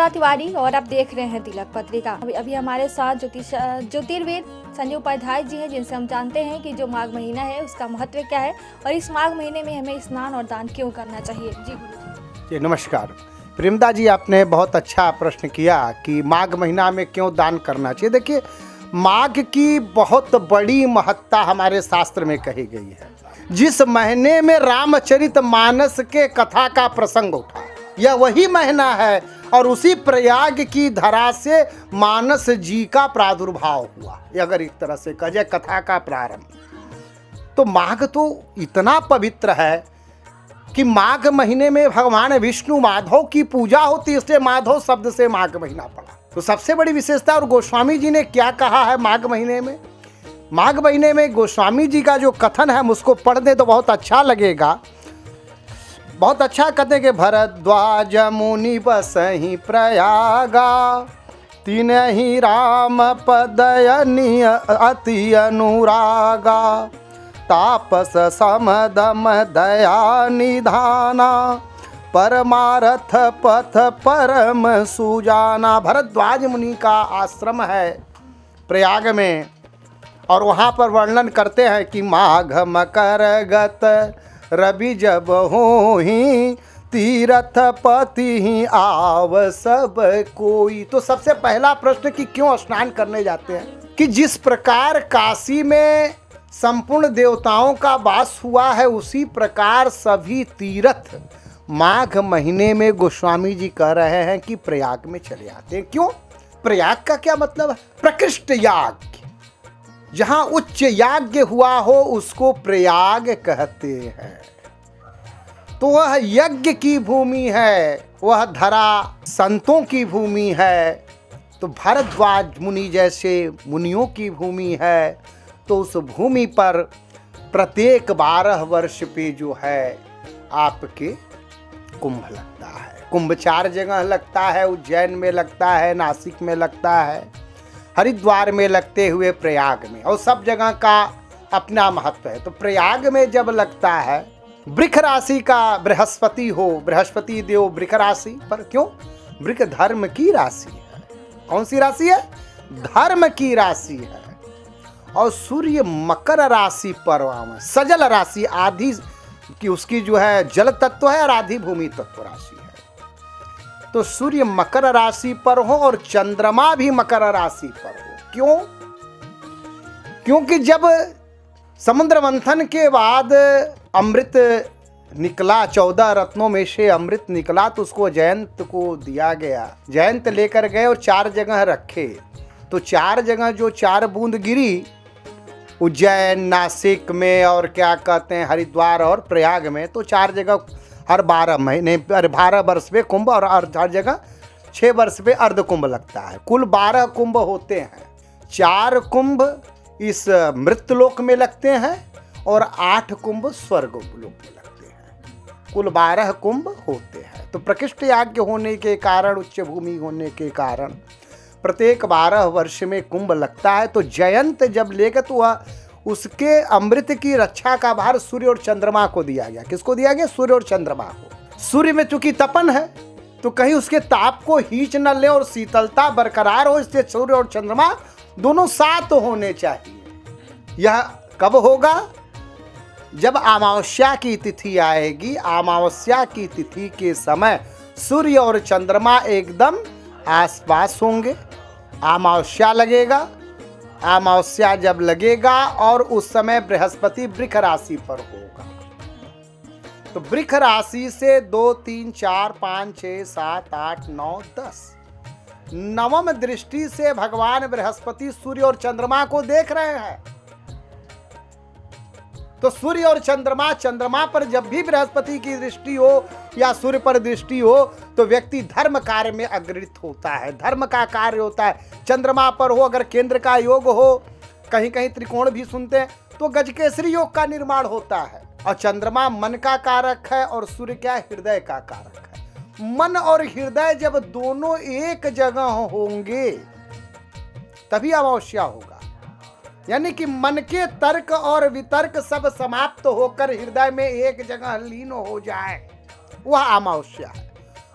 तिवारी और आप देख रहे हैं तिलक पत्रिका। अभी हमारे साथ ज्योतिर्वेद संजय उपाध्याय जी हैं, जिनसे हम जानते हैं कि जो माघ महीना है उसका महत्व क्या है और इस माघ महीने में हमें स्नान और दान क्यों करना चाहिए। जी जी नमस्कार प्रेमदा जी, आपने बहुत अच्छा प्रश्न किया कि माघ महीना में क्यों दान करना चाहिए। देखिए, माघ की बहुत बड़ी महत्ता हमारे शास्त्र में कही गई है। जिस महीने में रामचरितमानस के कथा का प्रसंग उठा, यह वही महीना है और उसी प्रयाग की धरा से मानस जी का प्रादुर्भाव हुआ। अगर एक तरह से कहे कथा का प्रारंभ, तो माघ तो इतना पवित्र है कि माघ महीने में भगवान विष्णु माधव की पूजा होती है, इसलिए माधव शब्द से माघ महीना पड़ा। तो सबसे बड़ी विशेषता, और गोस्वामी जी ने क्या कहा है माघ महीने में, माघ महीने में गोस्वामी जी का जो कथन है हम उसको पढ़ दें तो बहुत अच्छा लगेगा। बहुत अच्छा कहते हैं कि भरद्वाज मुनि बसहि प्रयागा, तीन ही राम पदयनि अति अनुरागा, तापस समदम दया निधाना, परमारथ पथ परम सुजाना। भरद्वाज मुनि का आश्रम है प्रयाग में, और वहाँ पर वर्णन करते हैं कि माघ मकर गत रवि जब होहि, तीरथ पति ही आव सब कोई। तो सबसे पहला प्रश्न कि क्यों स्नान करने जाते हैं, कि जिस प्रकार काशी में संपूर्ण देवताओं का वास हुआ है, उसी प्रकार सभी तीर्थ माघ महीने में गोस्वामी जी कह रहे हैं कि प्रयाग में चले आते हैं। क्यों? प्रयाग का क्या मतलब है? प्रकृष्ट याग, जहां उच्च याज्ञ हुआ हो उसको प्रयाग कहते हैं। तो वह यज्ञ की भूमि है, वह धरा संतों की भूमि है, तो भरद्वाज मुनि जैसे मुनियों की भूमि है। तो उस भूमि पर प्रत्येक 12 वर्ष पे जो है आपके कुंभ लगता है। कुंभ 4 जगह लगता है, उज्जैन में लगता है, नासिक में लगता है, हरिद्वार में लगते हुए प्रयाग में, और सब जगह का अपना महत्व है। तो प्रयाग में जब लगता है, वृष राशि का बृहस्पति हो, बृहस्पति देव वृष राशि पर, क्यों? वृष धर्म की राशि है। कौन सी राशि है? धर्म की राशि है। और सूर्य मकर राशि पर, सजल राशि, आधी की उसकी जो है जल तत्व है और आधी भूमि तत्व राशि है। तो सूर्य मकर राशि पर हो और चंद्रमा भी मकर राशि पर हो। क्यों? क्योंकि जब समुद्र मंथन के बाद अमृत निकला, 14 रत्नों में से अमृत निकला, तो उसको जयंत को दिया गया। जयंत लेकर गए और 4 जगह रखे। तो 4 जगह जो 4 बूंद गिरी, उज्जैन, नासिक में, और क्या कहते हैं हरिद्वार और प्रयाग में, तो 4 जगह हर 12 महीने, 12 वर्ष पे कुंभ, और हर जगह 6 वर्ष पे अर्ध कुंभ लगता है। कुल 12 कुंभ होते हैं। 4 कुंभ इस मृतलोक में लगते हैं और 8 कुंभ स्वर्ग लोक में लगते हैं। कुल 12 कुंभ होते हैं। तो प्रकृष्ट याज्ञ होने के कारण, उच्च भूमि होने के कारण प्रत्येक 12 वर्ष में कुंभ लगता है। तो जयंत जब लेगा तो वह उसके अमृत की रक्षा का भार सूर्य और चंद्रमा को दिया गया। किसको दिया गया? सूर्य और चंद्रमा को। सूर्य में चूंकि तपन है तो कहीं उसके ताप को खींच न ले और शीतलता बरकरार हो, इसलिए सूर्य और चंद्रमा दोनों साथ होने चाहिए। यह कब होगा? जब अमावस्या की तिथि आएगी। अमावस्या की तिथि के समय सूर्य और चंद्रमा एकदम आसपास होंगे। अमावस्या लगेगा। अमावस्या जब लगेगा और उस समय बृहस्पति वृष राशि पर होगा, तो वृष राशि से 2, 3, 4, 5, 6, 7, 8, 9, 10 नवम दृष्टि से भगवान बृहस्पति सूर्य और चंद्रमा को देख रहे हैं। तो सूर्य और चंद्रमा पर जब भी बृहस्पति की दृष्टि हो या सूर्य पर दृष्टि हो तो व्यक्ति धर्म कार्य में अग्रहित होता है, धर्म का कार्य होता है। चंद्रमा पर हो, अगर केंद्र का योग हो, कहीं कहीं त्रिकोण भी सुनते हैं, तो गजकेसरी योग का निर्माण होता है। और चंद्रमा मन का कारक है और सूर्य क्या? हृदय का कारक है। मन और हृदय जब दोनों एक जगह होंगे तभी अमावस्या होगा। यानी कि मन के तर्क और वितर्क सब समाप्त होकर हृदय में एक जगह लीन हो जाए, वह अमावस्या है।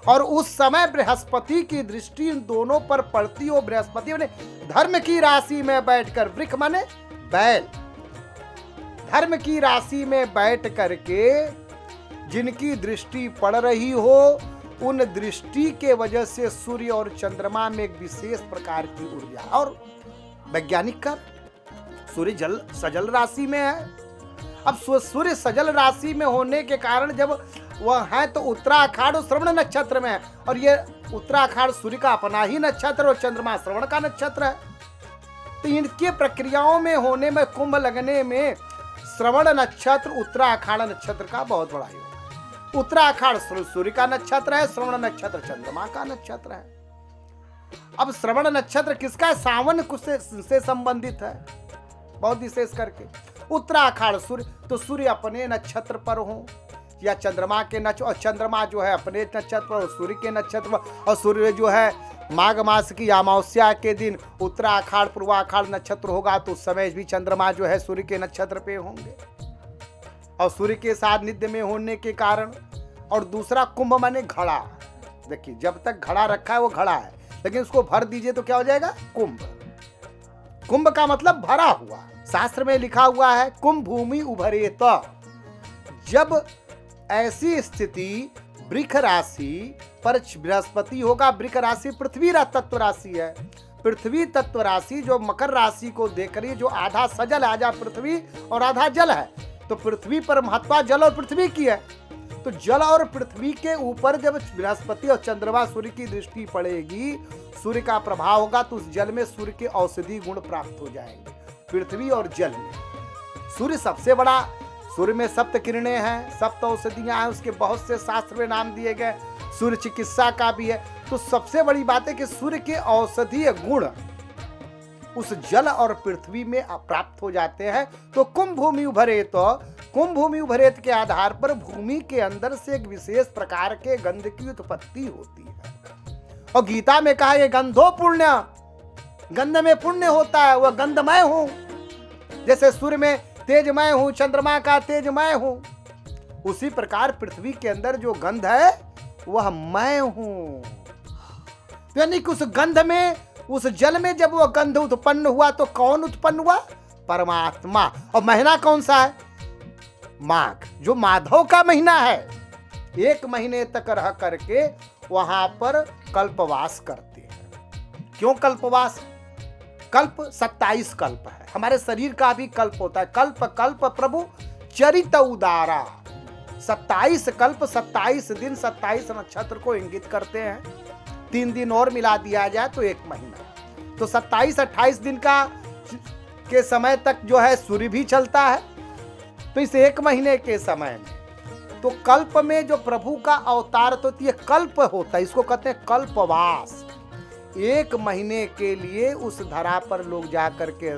और उस समय बृहस्पति की दृष्टि इन दोनों पर पड़ती हो। बृहस्पति माने धर्म की राशि में बैठकर, वृक्ष माने बैल, धर्म की राशि में बैठ करके जिनकी दृष्टि पड़ रही हो, उन दृष्टि के वजह से सूर्य और चंद्रमा में एक विशेष प्रकार की ऊर्जा। और वैज्ञानिक का सूर्य जल सजल राशि में है। अब सूर्य सजल राशि में होने के कारण जब वह है तो उत्तराषाढ़ और श्रवण नक्षत्र में है, और ये उत्तराषाढ़ सूर्य का अपना ही नक्षत्र और चंद्रमा श्रवण का नक्षत्र है। तो इनके प्रक्रियाओं में होने में, कुंभ लगने में श्रवण नक्षत्र उत्तराषाढ़ नक्षत्र का बहुत बड़ा योग है। उत्तराषाढ़ सूर्य का नक्षत्र है, श्रवण नक्षत्र चंद्रमा का नक्षत्र है। अब श्रवण नक्षत्र किसका है? सावन से संबंधित है बहुत विशेष करके। उत्तराषाढ़ सूर्य, तो सूर्य अपने नक्षत्र पर हो या चंद्रमा के नक्षत्र, और चंद्रमा जो है अपने नक्षत्र पर और सूर्य के नक्षत्र पर, और सूर्य जो है माघ मास की अमावस्या के दिन उत्तराषाढ़ पूर्वाषाढ़ नक्षत्र होगा तो उस समय भी चंद्रमा जो है सूर्य के नक्षत्र पे होंगे और सूर्य के सान्निध्य में होने के कारण। और दूसरा कुंभ माने घड़ा। देखिए जब तक घड़ा रखा है वो घड़ा है, लेकिन उसको भर दीजिए तो क्या हो जाएगा? कुंभ। कुंभ का मतलब भरा हुआ। शास्त्र में लिखा हुआ है कुंभ भूमि उभरेत। जब ऐसी स्थिति वृक्ष राशि पर बृहस्पति होगा, वृक्ष राशि पृथ्वी तत्व राशि है। पृथ्वी तत्व राशि जो मकर राशि को देख रही है, जो आधा सजल है, आधा पृथ्वी और आधा जल है, तो पृथ्वी पर महत्ता जल और पृथ्वी की है। तो जल और पृथ्वी के ऊपर जब बृहस्पति और चंद्रमा सूर्य की दृष्टि पड़ेगी, सूर्य का प्रभाव होगा, तो उस जल में सूर्य के औषधि गुण प्राप्त हो जाएंगे। पृथ्वी और जल में सूर्य सबसे बड़ा। सूर्य में सप्त किरणें हैं, सप्त औषधियां हैं, उसके बहुत से शास्त्र में नाम दिए गए। सूर्य चिकित्सा का भी है। तो सबसे बड़ी बात है कि सूर्य के औषधीय गुण उस जल और पृथ्वी में प्राप्त हो जाते हैं। तो कुंभ भूमि उभरेत, कुंभ भूमि उभरेत के आधार पर भूमि के अंदर से एक विशेष प्रकार के गंध की उत्पत्ति होती है। और गीता में कहा है गंधो पुण्य, गंध में पुण्य होता है, वह गंधमय हूं। जैसे सूर्य में तेजमय हूं, चंद्रमा का तेजमय हूं, उसी प्रकार पृथ्वी के अंदर जो गंध है वह मैं हूं। यानी कि उस गंध में, उस जल में जब वह गंध उत्पन्न हुआ तो कौन उत्पन्न हुआ? परमात्मा। और महीना कौन सा है? माघ, जो माधव का महीना है। 1 महीने तक रह करके वहां पर कल्पवास करते हैं। क्यों कल्पवास? कल्प 27 कल्प है, हमारे शरीर का भी कल्प होता है। कल्प कल्प प्रभु चरित उदारा। 27 कल्प, 27 दिन, 27 नक्षत्र को इंगित करते हैं। 3 दिन और मिला दिया जाए तो 1 महीना। तो 27-28 दिन का के समय तक जो है सूर्य भी चलता है। तो इस 1 महीने के समय में तो कल्प में जो प्रभु का अवतार, तो ये कल्प होता है, इसको कहते हैं कल्पवास। 1 महीने के लिए उस धरा पर लोग जा करके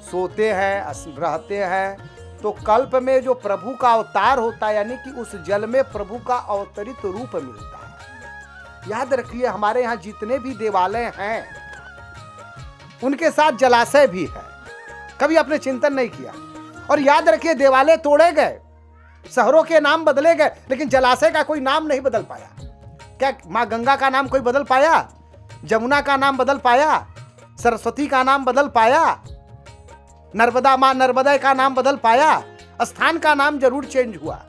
सोते हैं, रहते हैं। तो कल्प में जो प्रभु का अवतार होता है, यानी कि उस जल में प्रभु का अवतरित रूप मिलता है। याद रखिए हमारे यहाँ जितने भी देवालय हैं उनके साथ जलाशय भी है। कभी आपने चिंतन नहीं किया? और याद रखिए देवालय तोड़े गए, शहरों के नाम बदले गए, लेकिन जलाशय का कोई नाम नहीं बदल पाया। क्या माँ गंगा का नाम कोई बदल पाया? जमुना का नाम बदल पाया? सरस्वती का नाम बदल पाया? नर्मदा, माँ नर्मदा का नाम बदल पाया? स्थान का नाम जरूर चेंज हुआ,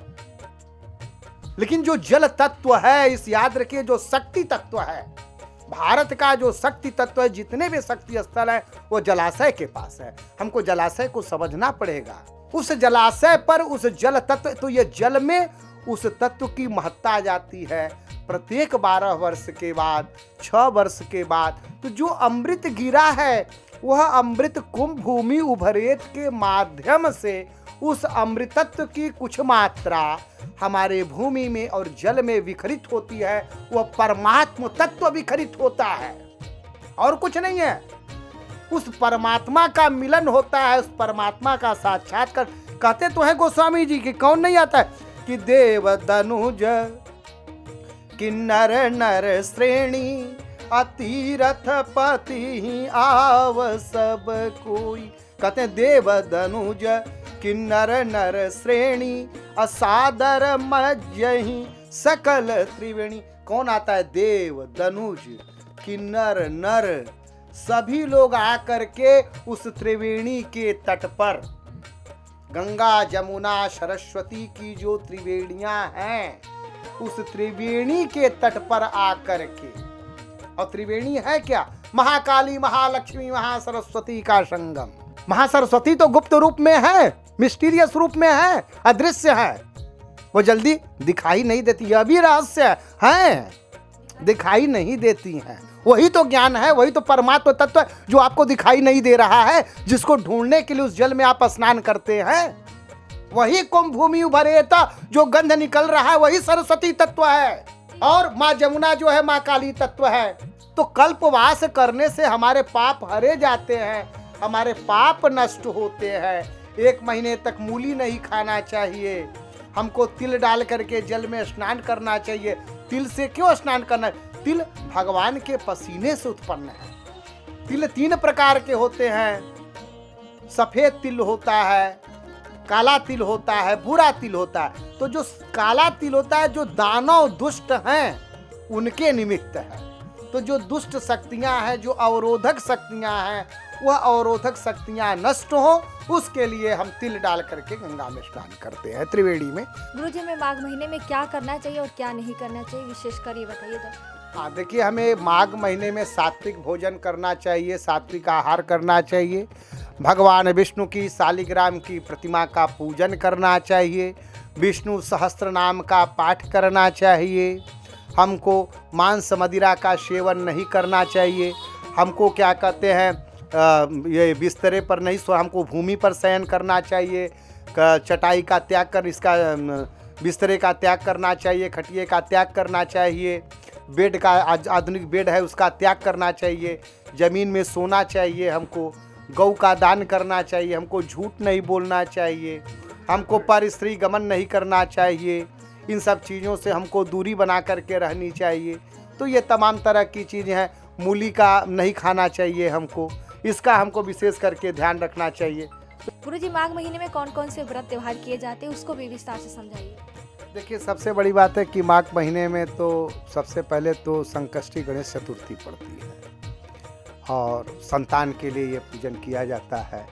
लेकिन जो जल तत्व है, इस याद रखिए, जो शक्ति तत्व है, भारत का जो शक्ति तत्व है, जितने भी शक्ति स्थल है वो जलाशय के पास है। हमको जलाशय को समझना पड़ेगा। उस जलाशय पर उस जल तत्व, तो ये जल में उस तत्व की महत्ता आ जाती है। प्रत्येक 12 वर्ष के बाद, 6 वर्ष के बाद, तो जो अमृत गिरा है वह अमृत कुंभ भूमि उभरेत के माध्यम से उस अमृतत्व की कुछ मात्रा हमारे भूमि में और जल में विखरित होती है। वह परमात्म तत्व विखरित होता है और कुछ नहीं है। उस परमात्मा का मिलन होता है, उस परमात्मा का साक्षात्कार। कहते तो हैं गोस्वामी जी कि कौन नहीं आता है कि देव दनुज किन्नर नर श्रेणी अतीरथ पति आव सब कोई। कहते हैं देव दनुज किन्नर नर श्रेणी असादर मज्जहि सकल त्रिवेणी। कौन आता है? देव, दनुज, किन्नर, नर, सभी लोग आकर के उस त्रिवेणी के तट पर, गंगा जमुना सरस्वती की जो त्रिवेणियां हैं, उस त्रिवेणी के तट पर आकर के, और त्रिवेणी है क्या? महाकाली, महालक्ष्मी, महासरस्वती का संगम। महासरस्वती तो गुप्त रूप में है, मिस्टीरियस रूप में है, अदृश्य है, वो जल्दी दिखाई नहीं देती, यह भी रहस्य है, दिखाई नहीं देती हैं। वही तो ज्ञान है, वही तो परमात्मा तत्व है जो आपको दिखाई नहीं दे रहा है, जिसको ढूंढने के लिए उस जल में आप स्नान करते हैं। वही कुंभ भूमि उभरेता, जो गंध निकल रहा है, वही सरस्वती तत्व है। और माँ जमुना जो है माँ काली तत्व है। तो कल्पवास करने से हमारे पाप हरे जाते हैं, हमारे पाप नष्ट होते हैं। 1 महीने तक मूली नहीं खाना चाहिए, हमको तिल डाल करके जल में स्नान करना चाहिए। तिल से क्यों स्नान करना है? तिल भगवान के पसीने से उत्पन्न है। तिल 3 प्रकार के होते हैं, सफेद तिल होता है, काला तिल होता है, भूरा तिल होता है। तो जो काला तिल होता है, जो दानव दुष्ट हैं उनके निमित्त है। तो जो दुष्ट शक्तियां हैं, जो अवरोधक शक्तियां हैं, वह अवरोधक शक्तियां नष्ट हो, उसके लिए हम तिल डाल करके गंगा में स्नान करते हैं, त्रिवेणी में। गुरुजी, हमें माघ महीने में क्या करना चाहिए और क्या नहीं करना चाहिए, विशेषकर ये बताइए तो। हाँ, देखिए, हमें माघ महीने में सात्विक भोजन करना चाहिए, सात्विक आहार करना चाहिए, भगवान विष्णु की शालिग्राम की प्रतिमा का पूजन करना चाहिए, विष्णु सहस्त्र नाम का पाठ करना चाहिए, हमको मांस मदिरा का सेवन नहीं करना चाहिए, हमको क्या कहते हैं, ये बिस्तरे पर नहीं सो, हमको भूमि पर शयन करना चाहिए, चटाई का त्याग कर, इसका बिस्तरे का त्याग करना चाहिए, खटिए का त्याग करना चाहिए, बेड का आधुनिक बेड है उसका त्याग करना चाहिए, ज़मीन में सोना चाहिए, हमको गौ का दान करना चाहिए, हमको झूठ नहीं बोलना चाहिए, हमको पर स्त्री गमन नहीं करना चाहिए, इन सब चीज़ों से हमको दूरी बना करके रहनी चाहिए। तो ये तमाम तरह की चीज़ें हैं। मूली का नहीं खाना चाहिए हमको, इसका हमको विशेष करके ध्यान रखना चाहिए। गुरुजी, माघ महीने में कौन कौन से व्रत त्योहार किए जाते हैं, उसको भी विस्तार से समझाइए। देखिए, सबसे बड़ी बात है कि माघ महीने में तो सबसे पहले तो संकष्टी गणेश चतुर्थी पड़ती है और संतान के लिए ये पूजन किया जाता है।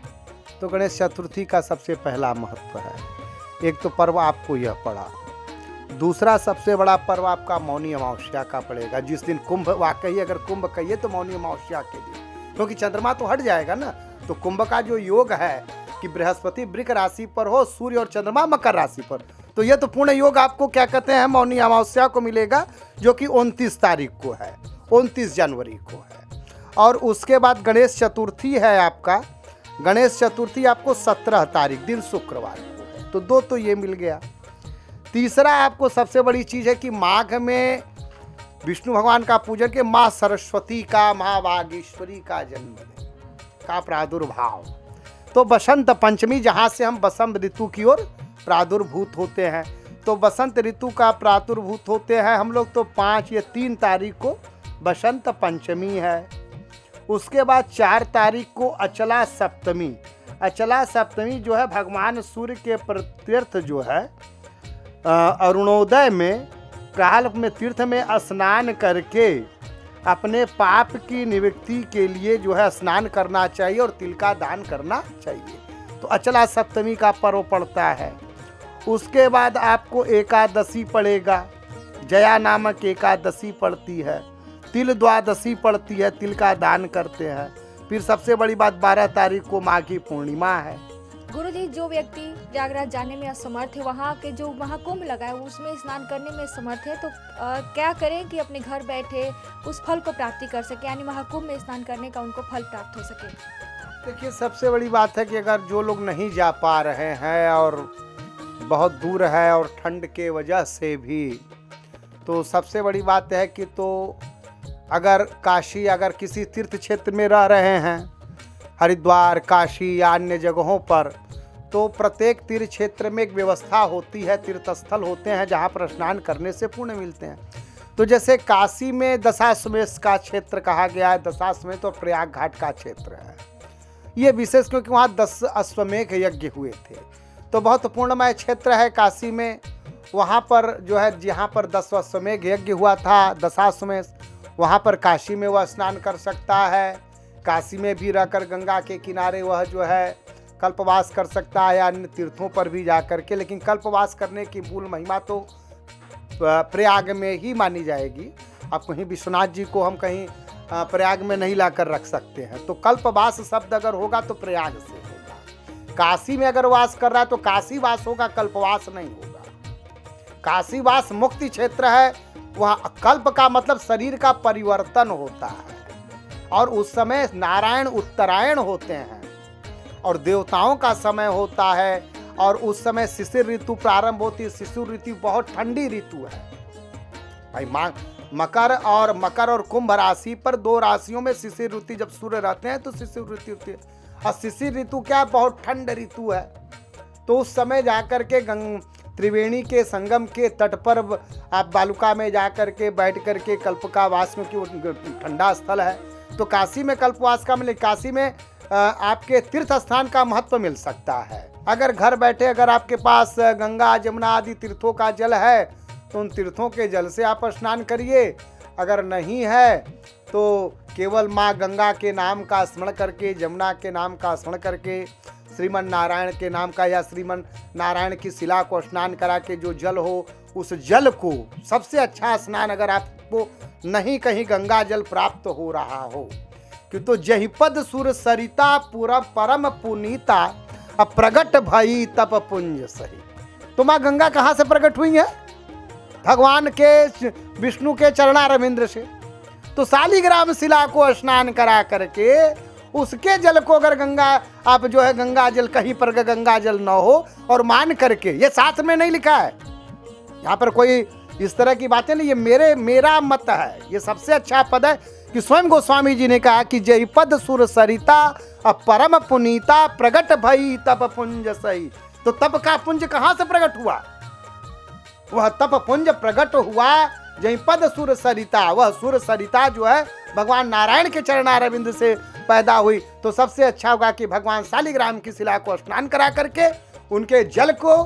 तो गणेश चतुर्थी का सबसे पहला महत्व है। एक तो पर्व आपको यह पड़ा, दूसरा सबसे बड़ा पर्व आपका मौनी अमावस्या का पड़ेगा, जिस दिन कुंभ, वाकई अगर कुंभ कहिए तो मौनी अमावस्या के दिन, क्योंकि चंद्रमा तो हट जाएगा ना। तो कुंभ का जो योग है कि बृहस्पति वृक राशि पर हो, सूर्य और चंद्रमा मकर राशि पर, तो यह तो पूर्ण योग आपको क्या कहते हैं, मौनी अमावस्या को मिलेगा, जो कि 29 तारीख को है, 29 जनवरी को है। और उसके बाद गणेश चतुर्थी है आपका, गणेश चतुर्थी आपको 17 तारीख दिन शुक्रवार को है। तो 2 तो ये मिल गया। तीसरा आपको सबसे बड़ी चीज़ है कि माघ में विष्णु भगवान का पूजन के माँ सरस्वती का, महावागीश्वरी का जन्मदिन का प्रादुर्भाव। तो बसंत पंचमी, जहाँ से हम बसंत ऋतु की ओर प्रादुर्भूत होते हैं, तो बसंत ऋतु का प्रादुर्भूत होते हैं हम लोग। तो 5 या 3 तारीख को बसंत पंचमी है। उसके बाद 4 तारीख को अचला सप्तमी। अचला सप्तमी जो है भगवान सूर्य के प्रत्यर्थ जो है अरुणोदय में काल में तीर्थ में स्नान करके अपने पाप की निवृत्ति के लिए जो है स्नान करना चाहिए और तिल का दान करना चाहिए। तो अचला सप्तमी का पर्व पड़ता है। उसके बाद आपको एकादशी पड़ेगा, जया नामक एकादशी पड़ती है, तिल द्वादशी पड़ती है, तिल का दान करते हैं। फिर सबसे बड़ी बात 12 तारीख को माघी पूर्णिमा है। गुरुजी, जो व्यक्ति प्रयागराज जाने में असमर्थ है, वहाँ के जो महाकुंभ लगा है उसमें स्नान करने में समर्थ है, तो क्या करें कि अपने घर बैठे उस फल को प्राप्ति कर सके, यानी महाकुंभ में स्नान करने का उनको फल प्राप्त हो सके? देखिए, सबसे बड़ी बात है कि अगर जो लोग नहीं जा पा रहे हैं और बहुत दूर है और ठंड के वजह से भी, तो सबसे बड़ी बात है कि तो अगर काशी, अगर किसी तीर्थ क्षेत्र में रह रहे हैं, हरिद्वार, काशी या अन्य जगहों पर, तो प्रत्येक तीर्थ क्षेत्र में एक व्यवस्था होती है, तीर्थस्थल होते हैं जहाँ पर स्नान करने से पुण्य मिलते हैं। तो जैसे काशी में दशाश्वमेध का क्षेत्र कहा गया है, दशाश्वमेध तो प्रयाग घाट का क्षेत्र है, ये विशेष क्योंकि वहाँ 10 अश्वमेध यज्ञ हुए थे। तो बहुत पुण्यमय क्षेत्र है काशी में। वहाँ पर जो है जहाँ पर दशाश्वमेध यज्ञ हुआ था, दशाश्वमेध, वहाँ पर काशी में वह स्नान कर सकता है। काशी में भी रहकर गंगा के किनारे वह जो है कल्पवास कर सकता है, या अन्य तीर्थों पर भी जा कर के। लेकिन कल्पवास करने की मूल महिमा तो प्रयाग में ही मानी जाएगी। अब कहीं विश्वनाथ जी को हम कहीं प्रयाग में नहीं लाकर रख सकते हैं। तो कल्पवास शब्द अगर होगा तो प्रयाग से होगा। काशी में अगर वास कर रहा है तो काशी वास होगा, कल्पवास नहीं होगा। काशी वास मुक्ति क्षेत्र है, वहाँ कल्प का मतलब शरीर का परिवर्तन होता है। और उस समय नारायण उत्तरायण होते हैं और देवताओं का समय होता है। और उस समय शिशिर ऋतु प्रारंभ होती है। शिशिर ऋतु बहुत ठंडी ऋतु है भाई। मकर और कुंभ राशि पर, दो राशियों में शिशिर ऋतु जब सूर्य रहते हैं तो शिशिर ऋतु होती है। और शिशिर ऋतु क्या, बहुत ठंड ऋतु है। तो उस समय जाकर के त्रिवेणी के संगम के तट पर आप बालुका में जाकर के बैठ कर के कल्प का वास में, क्योंकि ठंडा स्थल है तो काशी में कल्पवास का मिले। काशी में आपके तीर्थ स्थान का महत्व मिल सकता है। अगर घर बैठे अगर आपके पास गंगा जमुना आदि तीर्थों का जल है तो उन तीर्थों के जल से आप स्नान करिए। अगर नहीं है तो केवल माँ गंगा के नाम का स्मरण करके, जमुना के नाम का स्मरण करके, श्रीमन नारायण के नाम का या श्रीमन नारायण की शिला को स्नान करा के जो जल हो, उस जल को, सबसे अच्छा स्नान अगर आपको नहीं कहीं गंगा जल प्राप्त हो रहा हो, कि तो जहिपद सुर सरिता पूरा परम पुनीता प्रगट भई तप पुंज सही। तो माँ गंगा कहाँ से प्रकट हुई है? भगवान के विष्णु के चरणारविंद से। तो शालिग्राम शिला को स्नान करा करके उसके जल को अगर गंगा आप जो है गंगा जल कहीं पर गंगा जल न हो और मान करके, ये शास्त्र में नहीं लिखा है, यहाँ पर कोई इस तरह की बातें नहीं, ये मेरा मत है। ये सबसे अच्छा पद है कि स्वयं गोस्वामी जी ने कहा कि जय पद सुर सरिता परम पुनीता प्रगट भई तप पुंज सही। तो तप का पुंज कहाँ से प्रकट हुआ? वह तप पुंज प्रकट हुआ जय पद सुर सरिता। वह सुर सरिता जो है भगवान नारायण के चरणारविंद से पैदा हुई। तो सबसे अच्छा होगा कि भगवान शालिग्राम की शिला को स्नान करा करके उनके जल को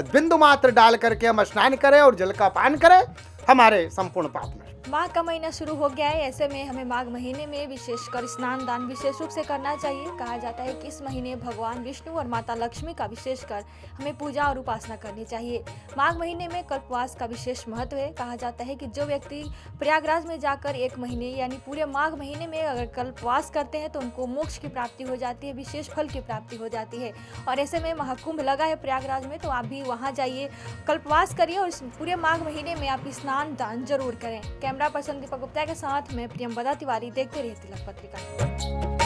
बिंदु मात्र डाल करके हम स्नान करें और जल का पान करें, हमारे संपूर्ण पाप नष्ट। माघ का महीना शुरू हो गया है, ऐसे में हमें माघ महीने में विशेषकर स्नान दान विशेष रूप से करना चाहिए। कहा जाता है कि इस महीने भगवान विष्णु और माता लक्ष्मी का विशेषकर हमें पूजा और उपासना करनी चाहिए। माघ महीने में कल्पवास का विशेष महत्व है। कहा जाता है कि जो व्यक्ति प्रयागराज में जाकर एक महीने यानी पूरे माघ महीने में अगर कल्पवास करते हैं तो उनको मोक्ष की प्राप्ति हो जाती है, विशेष फल की प्राप्ति हो जाती है। और ऐसे में महाकुंभ लगा है प्रयागराज में, तो आप भी वहाँ जाइए, कल्पवास करिए और पूरे माघ महीने में आप स्नान दान जरूर करें। कैमरा पर्सन दीपक गुप्ता के साथ मैं प्रियंवदा तिवारी, देखते रहिए तिलक पत्रिका।